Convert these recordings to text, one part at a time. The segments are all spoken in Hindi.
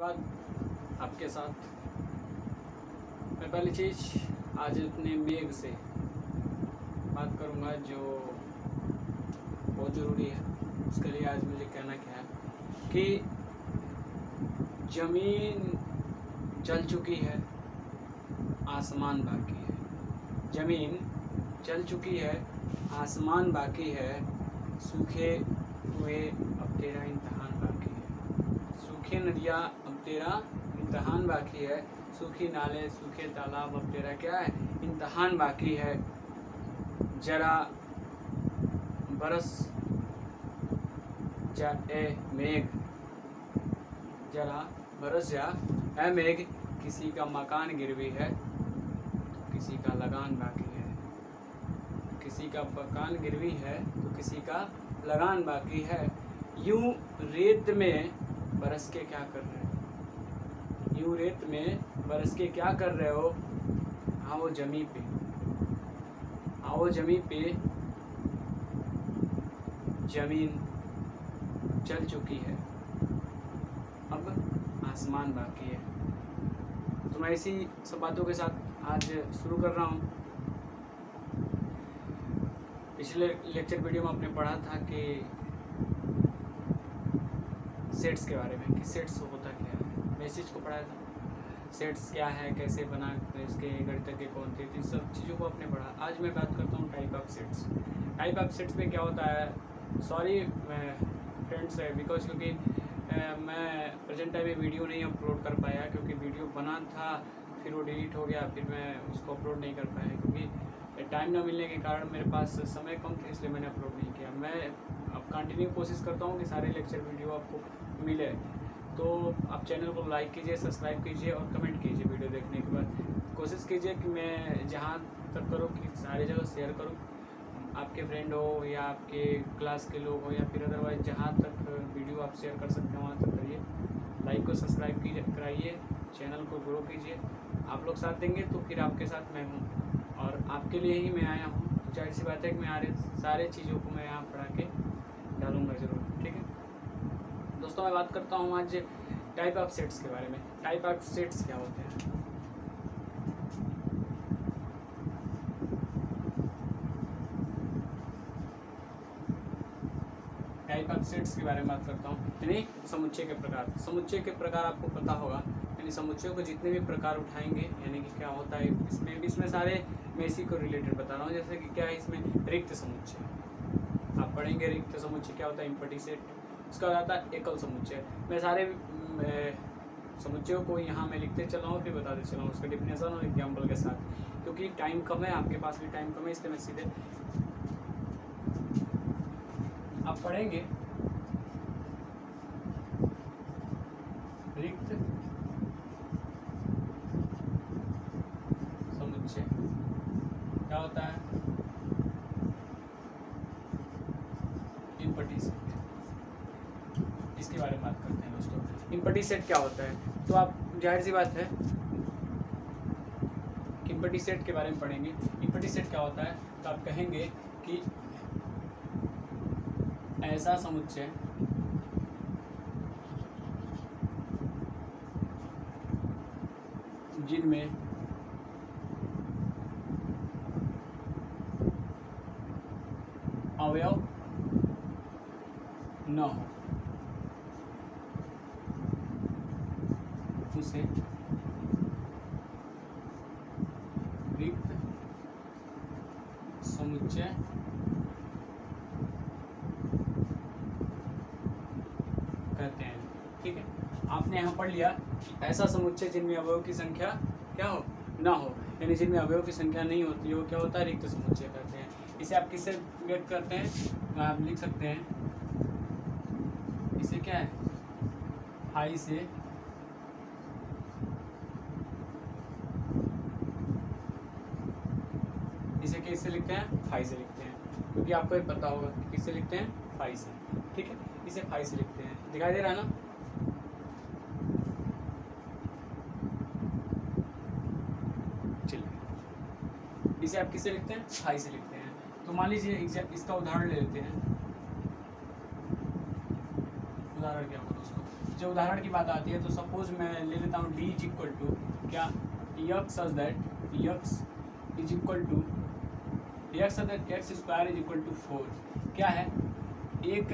बात आपके साथ मैं पहली चीज़ आज अपने मेघ से बात करूंगा जो बहुत ज़रूरी है। उसके लिए आज मुझे कहना क्या है कि ज़मीन जल चुकी है, आसमान बाकी है। ज़मीन जल चुकी है, आसमान बाकी है। सूखे हुए अब तेरा इम्तहान बाकी है। सूखे नदियाँ अब तेरा इम्तहान बाकी है। सूखी नाले सूखे तालाब अब तेरा क्या है, इम्तहान बाकी है। जरा बरस जा ए मेघ, जरा बरस जा ए मेघ। किसी का मकान गिरवी है तो किसी का लगान बाकी है। किसी का मकान गिरवी है तो किसी का लगान बाकी है। यूं रेत में बरस के क्या कर रहे हो? यूं रेत में बरस के क्या कर रहे हो? आओ जमी पे, आओ जमी पे। जमीन जल चुकी है, अब आसमान बाकी है। तो मैं इसी सब बातों के साथ आज शुरू कर रहा हूँ। पिछले लेक्चर वीडियो में आपने पढ़ा था कि सेट्स के बारे में, कि सेट्स होता क्या है। मैसेज को पढ़ाया था, सेट्स क्या है, कैसे बना, इसके गणित के कौन थे, इन सब चीज़ों को आपने पढ़ा। आज मैं बात करता हूँ type of sets. Type of sets में क्या होता है, सॉरी फ्रेंड्स है बिकॉज क्योंकि मैं प्रेजेंट टाइम में वीडियो नहीं अपलोड कर पाया, क्योंकि वीडियो बना था फिर वो डिलीट हो गया, फिर मैं उसको अपलोड नहीं कर पाया क्योंकि टाइम ना मिलने के कारण मेरे पास समय कम थे, इसलिए मैंने अपलोड नहीं किया। मैं अब कंटिन्यू कोशिश करता हूँ कि सारे लेक्चर वीडियो आपको मिले। तो आप चैनल को लाइक कीजिए, सब्सक्राइब कीजिए और कमेंट कीजिए वीडियो देखने के बाद। कोशिश कीजिए कि मैं जहाँ तक करूँ कि सारी जगह शेयर करूँ, आपके फ्रेंड हो या आपके क्लास के लोग हो या फिर अदरवाइज जहाँ तक वीडियो आप शेयर कर सकते हैं वहाँ तक करिए। लाइक को सब्सक्राइब कीजिए, कराइए, चैनल को ग्रो कीजिए। आप लोग साथ देंगे तो फिर आपके साथ मैं हूँ और आपके लिए ही मैं आया हूँ। तो जाहिर सी बात है कि मैं सारे चीज़ों को मैं यहाँ पढ़ा के डालूँगा ज़रूर, ठीक है दोस्तों। मैं बात करता हूँ आज टाइप ऑफ सेट्स के बारे में। टाइप ऑफ सेट्स क्या होते हैं? टाइप ऑफ सेट्स के बारे में बात करता हूँ, यानी समुच्चय के प्रकार। समुच्चय के प्रकार आपको पता होगा, यानी समुच्चयों को जितने भी प्रकार उठाएंगे, यानी कि क्या होता है इसमें सारे मैं इसी को रिलेटेड बता रहा हूँ। जैसे कि क्या है इसमें रिक्त समुच्चय आप पढ़ेंगे। रिक्त समुच्चय क्या होता है, एम्प्टी सेट। उसका आता है एकल समुच्चय। मैं सारे समुच्चयों को यहाँ मैं लिखते चला हूँ, फिर बताते चला हूँ उसका डिफिनेशन और एग्जाम्पल के साथ, क्योंकि टाइम कम है, आपके पास भी टाइम कम है, इसलिए मैं सीधे आप पढ़ेंगे। रिक्त समुच्चय क्या होता है, एम्प्टी सेट। इसके बारे में बात करते हैं दोस्तों। एम्प्टी सेट क्या होता है, तो आप जाहिर सी बात है कि एम्प्टी सेट के बारे में पढ़ेंगे। एम्प्टी सेट क्या होता है, तो आप कहेंगे कि ऐसा समुच्चय जिनमें अवयव न हो उसे रिक्त समुच्चय कहते हैं, ठीक है। आपने यहाँ पढ़ लिया कि ऐसा समुच्चय जिनमें अवयव की संख्या क्या हो, ना हो, यानी जिनमें अवयव की संख्या नहीं होती है, वो क्या होता है, रिक्त समुच्चय कहते हैं। इसे आप किससे गेट करते हैं, आप लिख सकते हैं इसे क्या है, फाई से। इसे किससे लिखते हैं, फाई से लिखते हैं, क्योंकि आपको ये पता होगा कि किससे लिखते हैं, फाई से, ठीक है। इसे फाई से लिखते हैं, दिखाई दे रहा है ना। चलिए इसे आप किससे लिखते हैं, फाई से लिखते हैं। तो मान लीजिए इसका उदाहरण ले लेते हैं। उदाहरण क्या होगा दोस्तों, जो उदाहरण की बात आती है तो सपोज मैं ले लेता हूँ डी इज इक्वल टू क्या X such that X is equal to X that x square is equal to 4 क्या है एक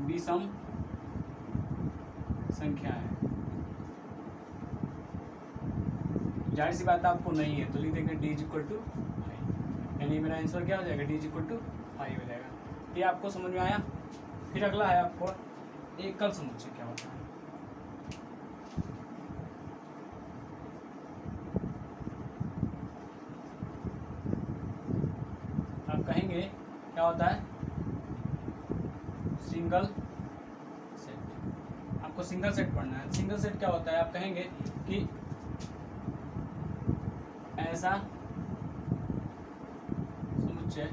विषम संख्या है। जाहिर सी बात आपको नहीं है तो लिख देंगे डी इज इक्वल टू 5 यानी मेरा आंसर क्या हो जाएगा डी इज इक्वल टू 5 हो जाएगा। ये आपको समझ में आया। फिर अगला है आपको एकल समुच्चय क्या होता है। आप कहेंगे क्या होता है सिंगल सेट। आपको सिंगल सेट पढ़ना है। सिंगल सेट क्या होता है आप कहेंगे कि ऐसा समुच्चय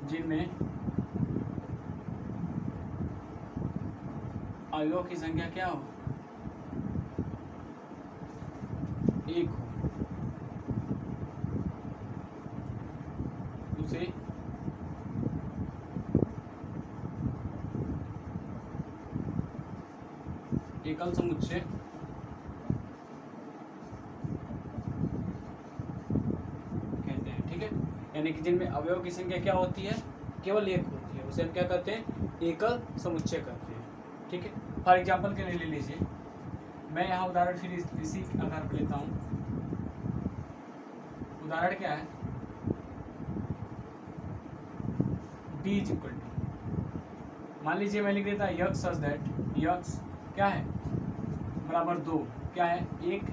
जिनमें अवयवों की संख्या क्या हो एक हो उसे एकल समुच्चय कहते हैं। ठीक है, यानी कि जिनमें अवयव की संख्या क्या होती है केवल एक होती है उसे हम क्या कहते हैं एकल समुच्चय कहते हैं। ठीक है, फॉर एग्जाम्पल के लिए ले लीजिए मैं यहाँ उदाहरण फिर इसी आधार पर लेता हूँ। उदाहरण क्या है डी इज इक्वल टू मान लीजिए मैं लिख देता यक्स सच दैट यक्स क्या है बराबर 2 क्या है एक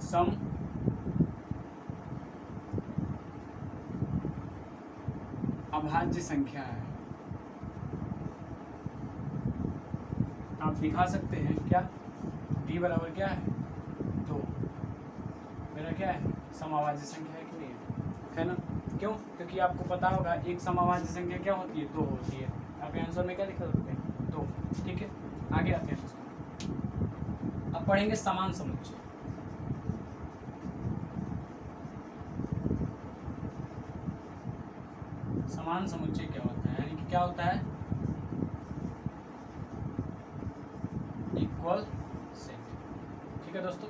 सम अभाज्य संख्या है। आप दिखा सकते हैं क्या d बराबर क्या है 2 मेरा क्या है समअभाज्य संख्या है कि नहीं है ना। क्यों? क्योंकि आपको पता होगा एक समअभाज्य संख्या क्या होती है 2 होती है। आप आंसर में क्या लिख सकते हैं 2। ठीक है, आगे आते हैं दोस्तों। अब पढ़ेंगे समान समुच्चय। समान समुच्चय क्या होता है यानी कि क्या होता है इक्वल सेट। ठीक है दोस्तों,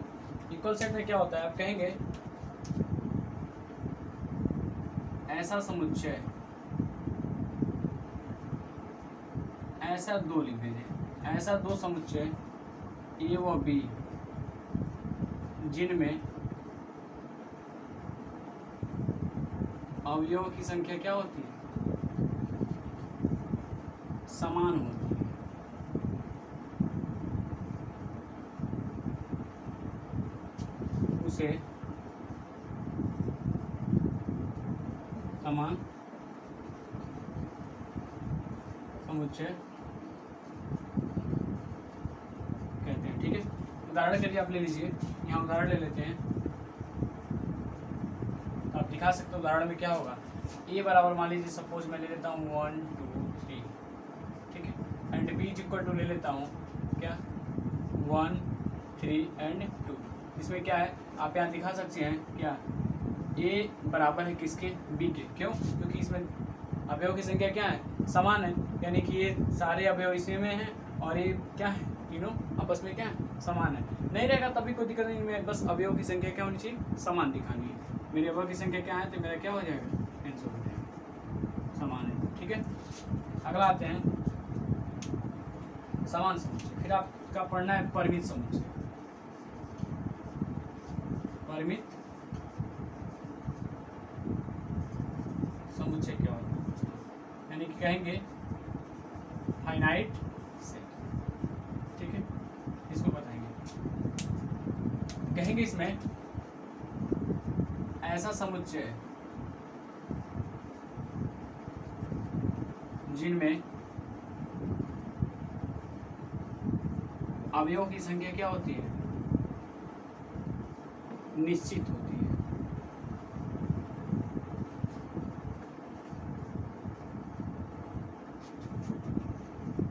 इक्वल सेट में क्या होता है आप कहेंगे ऐसा समुच्चय ऐसा 2 लिख दीजिए ऐसा 2 समुच्चय ए व बी जिनमें अवयवों की संख्या क्या होती है समान होती है। उसे समान समुच्चय कहते हैं। ठीक है, उदाहरण के लिए आप ले लीजिए यहाँ उदाहरण ले लेते हैं तो आप दिखा सकते हो उदाहरण में क्या होगा ए बराबर मान लीजिए सपोज मैं ले लेता हूँ 1 2 3। ठीक है, and B is equal to ले लेता हूँ क्या 1 3 एंड 2। इसमें क्या है आप यहाँ दिखा सकते हैं क्या ए बराबर है किसके बी के। क्यों? क्योंकि इसमें अवयव की संख्या क्या है समान है यानी कि ये सारे अवयव इसी में हैं और ये क्या है तीनों आपस में क्या है समान है। नहीं रहेगा तभी कोई दिक्कत नहीं, मैं बस अवयव की संख्या क्या होनी चाहिए समान दिखानी है। मेरे अवयव की संख्या क्या है तो मेरा क्या हो जाएगा आंसर हो जाएगा समान है। ठीक है, अगला आते हैं समान समुच्चय। फिर आपका पढ़ना है परिमित समुच्चय। परिमित समुच्चय क्या होता है दोस्तों यानी कि कहेंगे फाइनाइट सेट। ठीक है, इसको बताएंगे कहेंगे इसमें ऐसा समुच्चय जिनमें अवयवों की संख्या क्या होती है निश्चित होती है।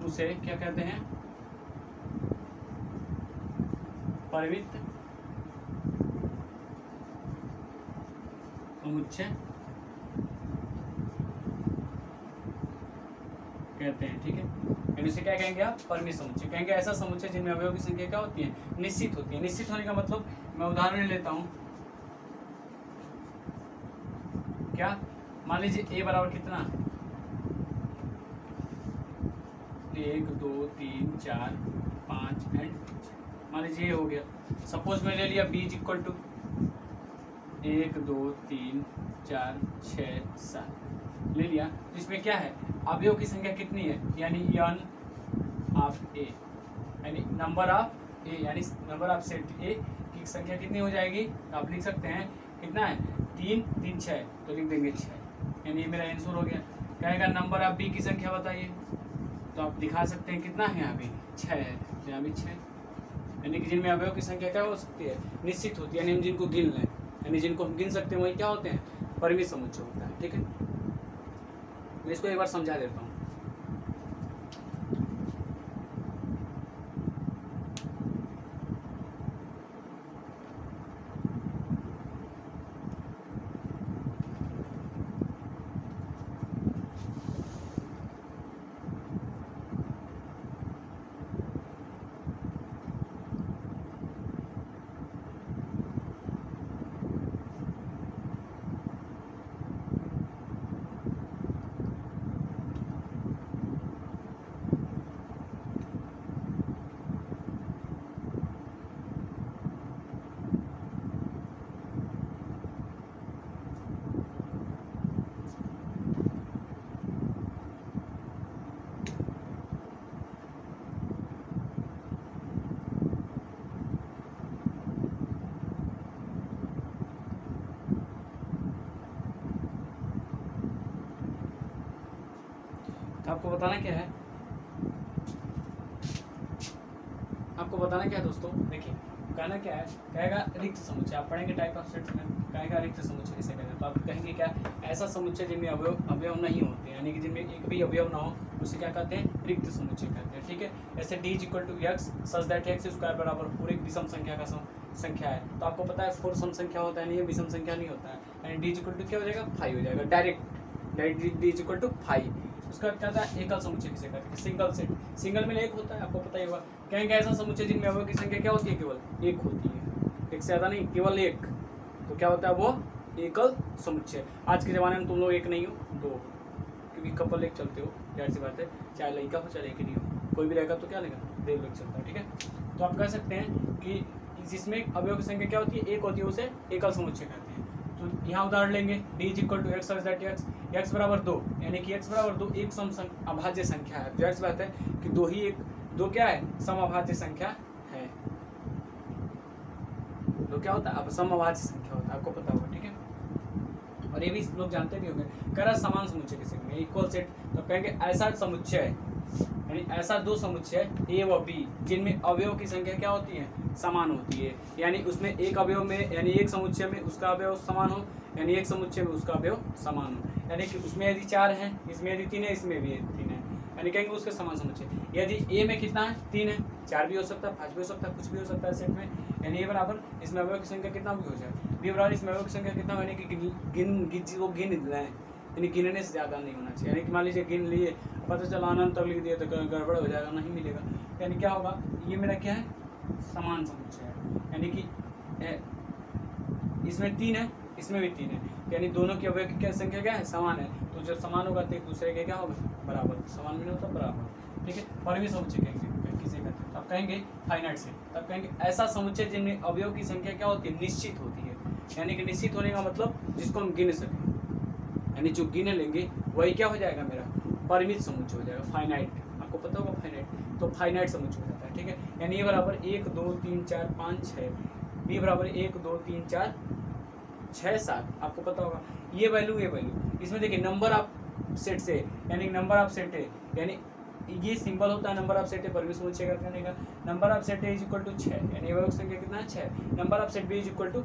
उसे क्या कहते हैं परिमित समुच्चय कहते हैं, ठीक है। यानी इसे क्या कहेंगे आप, परिमित समुच्चय कहेंगे। ऐसा समुच्चय जिनमें अवयव की संख्या क्या होती है, निश्चित होती है। निश्चित होने का मतलब मैं उदाहरण लेता हूँ, क्या, मान लीजिए ए बराबर कितना, 1 2 3 4 5 एंड 6, मान लीजिए ये हो गया। सपोज मैं ले लिया b इज इक्वल टू 1 2 3 4 6 7 ले लिया। तो इसमें क्या है, अवयव की संख्या कितनी है, यानी n ऑफ a, यानी नंबर ऑफ a, यानी नंबर ऑफ सेट a की संख्या कितनी हो जाएगी, तो आप लिख सकते हैं कितना है, 3 3 6, तो लिख देंगे 6, यानी ये मेरा आंसर हो गया। कहेगा नंबर ऑफ b की संख्या बताइए, तो आप दिखा सकते हैं कितना है, यहाँ भी 6 है, तो यहाँ भी 6, यानी कि जिनमें अवयव की संख्या क्या हो सकती है, निश्चित होती है, यानी हम जिनको गिन लें, यानी जिनको हम गिन सकते हैं वही क्या होते हैं, परिमित समुच्चय होता है, ठीक है। मैं इसको एक बार समझा देता हूँ। आपको बताना क्या है, आपको बताना क्या है दोस्तों, देखिए कहना क्या है, कहेगा रिक्त समुच्चय, आप पढ़ेंगे टाइप ऑफ सेट्स में, कहेगा रिक्त समुच्चय किसे कहते हैं, तो आप कहेंगे क्या, ऐसा समुच्चय जिनमें अवयव नहीं होते, यानी कि जिनमें एक भी अवयव ना हो, उसे क्या कहते हैं, रिक्त समुच्चय कहते हैं, ठीक है। ऐसे d is equal to x such that x square बराबर 4 एक विषम संख्या का संख्या है, तो आपको पता है 4 सम संख्या होता है, नहीं ये विषम संख्या नहीं होता है, यानी d इज इक्वल टू क्या हो जाएगा, 5 हो जाएगा, direct d is equal to 5। उसका क्या था, एकल समुच्चय किसे कहते हैं, सिंगल सेट, सिंगल में एक होता है, आपको पता ही होगा। कहेंगे ऐसा समुच्चय जिनमें अवयव की संख्या क्या होती है, केवल एक होती है, एक से ज्यादा नहीं, केवल एक, तो क्या होता है वो एकल समुच्चय। आज के जमाने में तुम लोग एक नहीं हो, दो, क्योंकि कपल एक चलते हो, जाहिर सी बात है, चाहे लड़का हो चाहे लड़की नहीं हो, कोई भी रहेगा तो क्या लेगा, देव लोग चलता है, ठीक है। तो आप कह सकते हैं कि जिसमें अवयव की संख्या क्या होती है, एक होती है, उसे एकल समुच्चय कहते हैं। तो यहाँ उदाहरण लेंगे, d is equal to x such that x बराबर 2, यानी कि x बराबर 2 एक सम अभाज्य संख्या है। जाहिर सी बात है कि दो क्या है, सम अभाज्य संख्या है। दो क्या होता है, अब सम अभाज्य संख्या होता है, आपको पता होगा, ठीक है। और ये भी लोग जानते भी होंगे। कह रहा समान समुच्चय किसे कहेंगे, इक्वल सेट, तो कहेंगे ऐसा समुच्चय, यानी ऐसा दो समुच्चय a व b जिनमें अवयव की संख्या क्या होती है, समान होती है, यानी उसमें एक अवयव में, यानी एक समुच्चय में उसका अवयव समान हो, यानी एक समुच्चय में उसका अवयव समान हो, यानी कि उसमें यदि 4 है, इसमें यदि 3 है, इसमें भी 3 है, यानी कहेंगे उसके समान समुच्चय। यदि a में कितना है, 3 है, 4 भी हो सकता है, 5 भी हो सकता है, कुछ भी हो सकता है सेट में, यानी a बराबर इसमें अवयव की संख्या कितना भी हो जाए, b बराबर इसमें अवयव की संख्या कितना, यानी कि गिन लें, यानी गिनने से ज़्यादा नहीं होना चाहिए। यानी कि मान लीजिए गिन लिए, पता चला अनंत तक लिख दिए तो गड़बड़ हो जाएगा, नहीं मिलेगा। यानी क्या होगा, ये मेरा क्या है, समान समुच्चय है, यानी कि इसमें 3 है, इसमें भी 3 है, यानी दोनों की अवयव की क्या संख्या क्या है, समान है। तो जब समान होगा तो एक दूसरे के क्या होगा, बराबर, समान में नहीं होता बराबर, ठीक है। परिमित समुच्चय कहेंगे किसे कहते हैं, तब कहेंगे फाइनाइट सेट, तब कहेंगे ऐसा समुच्चय जिनमें अवयव की संख्या क्या होती है, निश्चित होती है, यानी कि निश्चित होने का मतलब जिसको हम गिन सकें, यानी जो गिन लेंगे वही क्या हो जाएगा, मेरा परिमित समुच्चय हो जाएगा, फाइनाइट, आपको पता होगा फाइनाइट, तो फाइनाइट समुच्चय हो जाता है, ठीक है। यानी ये बराबर 1 2 3 4 5 6, बी बराबर 1 2 3 4 6 7, आपको पता होगा ये वैल्यू, इसमें देखिए नंबर ऑफ सेट से, यानी नंबर ऑफ सेट है, यानी ये सिंबल होता है नंबर ऑफ सेट है, परिमित समुच्चय करने का। नंबर ऑफ सेट है इज इक्वल टू 6, यानी अवयव संख्या कितना है, 6। Number of set B is equal to